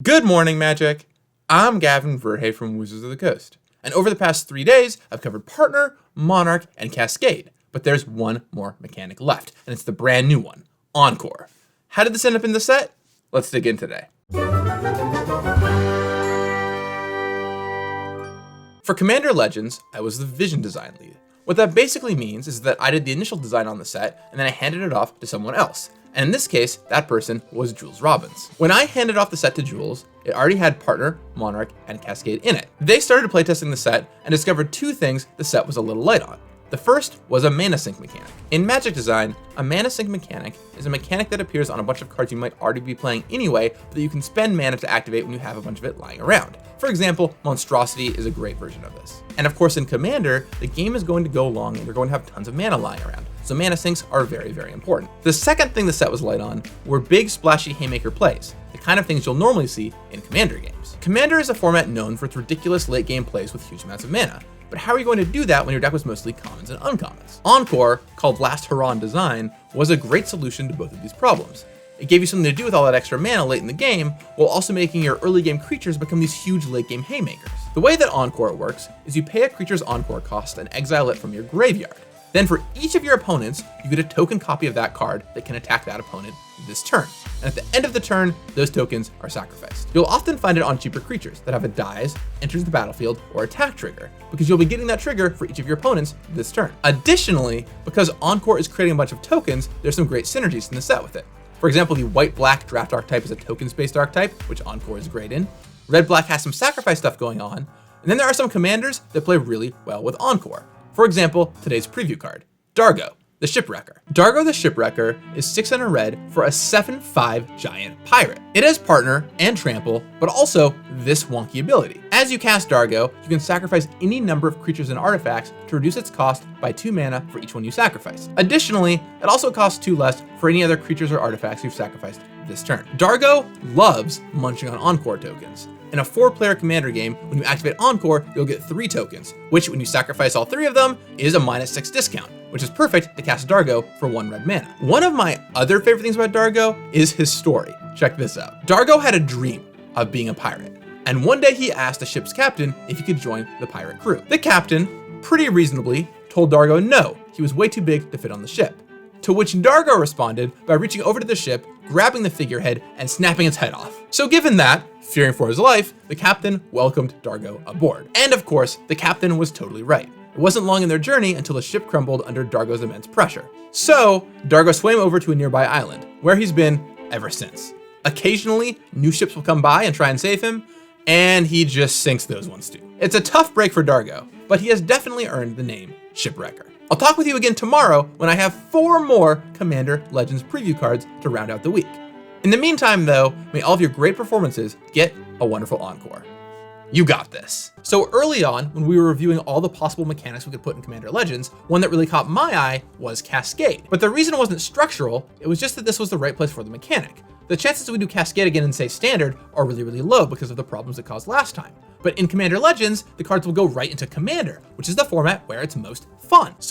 Good morning, Magic! I'm Gavin Verhey from Wizards of the Coast, and over the past 3 days, I've covered Partner, Monarch, and Cascade, but there's one more mechanic left, and it's the brand new one, Encore. How did this end up in the set? Let's dig in today. For Commander Legends, I was the vision design lead. What that basically means is that I did the initial design on the set, and then I handed it off to someone else. And in this case, that person was Jules Robbins. When I handed off the set to Jules, it already had Partner, Monarch, and Cascade in it. They started playtesting the set and discovered two things the set was a little light on. The first was a mana sync mechanic. In Magic design, a mana sync mechanic is a mechanic that appears on a bunch of cards you might already be playing anyway, but that you can spend mana to activate when you have a bunch of it lying around. For example, Monstrosity is a great version of this. And of course in Commander, the game is going to go long and you're going to have tons of mana lying around. So mana syncs are very, very important. The second thing the set was light on were big splashy haymaker plays, the kind of things you'll normally see in Commander games. Commander is a format known for its ridiculous late game plays with huge amounts of mana. But how are you going to do that when your deck was mostly commons and uncommons? Encore, called Last Hurrah in design, was a great solution to both of these problems. It gave you something to do with all that extra mana late in the game, while also making your early game creatures become these huge late game haymakers. The way that Encore works is you pay a creature's Encore cost and exile it from your graveyard. Then for each of your opponents, you get a token copy of that card that can attack that opponent this turn. And at the end of the turn, those tokens are sacrificed. You'll often find it on cheaper creatures that have a dies, enters the battlefield, or attack trigger, because you'll be getting that trigger for each of your opponents this turn. Additionally, because Encore is creating a bunch of tokens, there's some great synergies in the set with it. For example, the white-black draft archetype is a tokens-based archetype, which Encore is great in. Red-black has some sacrifice stuff going on, and then there are some commanders that play really well with Encore. For example, today's preview card, Dargo, the Shipwrecker. Dargo the Shipwrecker is 600 red for a 7/5 giant pirate. It has Partner and Trample, but also this wonky ability. As you cast Dargo, you can sacrifice any number of creatures and artifacts to reduce its cost by 2 mana for each one you sacrifice. Additionally, it also costs 2 less for any other creatures or artifacts you've sacrificed this turn. Dargo loves munching on Encore tokens. In a 4-player Commander game, when you activate Encore, you'll get 3 tokens, which when you sacrifice all 3 of them is a -6 discount, which is perfect to cast Dargo for 1 red mana. One of my other favorite things about Dargo is his story. Check this out. Dargo had a dream of being a pirate, and one day he asked the ship's captain if he could join the pirate crew. The captain, pretty reasonably, told Dargo no, he was way too big to fit on the ship. To which Dargo responded by reaching over to the ship, grabbing the figurehead, and snapping its head off. So given that, fearing for his life, the captain welcomed Dargo aboard. And of course, the captain was totally right. It wasn't long in their journey until the ship crumbled under Dargo's immense pressure. So, Dargo swam over to a nearby island, where he's been ever since. Occasionally, new ships will come by and try and save him, and he just sinks those ones too. It's a tough break for Dargo, but he has definitely earned the name Shipwrecker. I'll talk with you again tomorrow when I have 4 more Commander Legends preview cards to round out the week. In the meantime though, may all of your great performances get a wonderful Encore. You got this. So early on, when we were reviewing all the possible mechanics we could put in Commander Legends, one that really caught my eye was Cascade. But the reason it wasn't structural, it was just that this was the right place for the mechanic. The chances that we do Cascade again in say Standard are really, really low because of the problems it caused last time. But in Commander Legends, the cards will go right into Commander, which is the format where it's most fun. So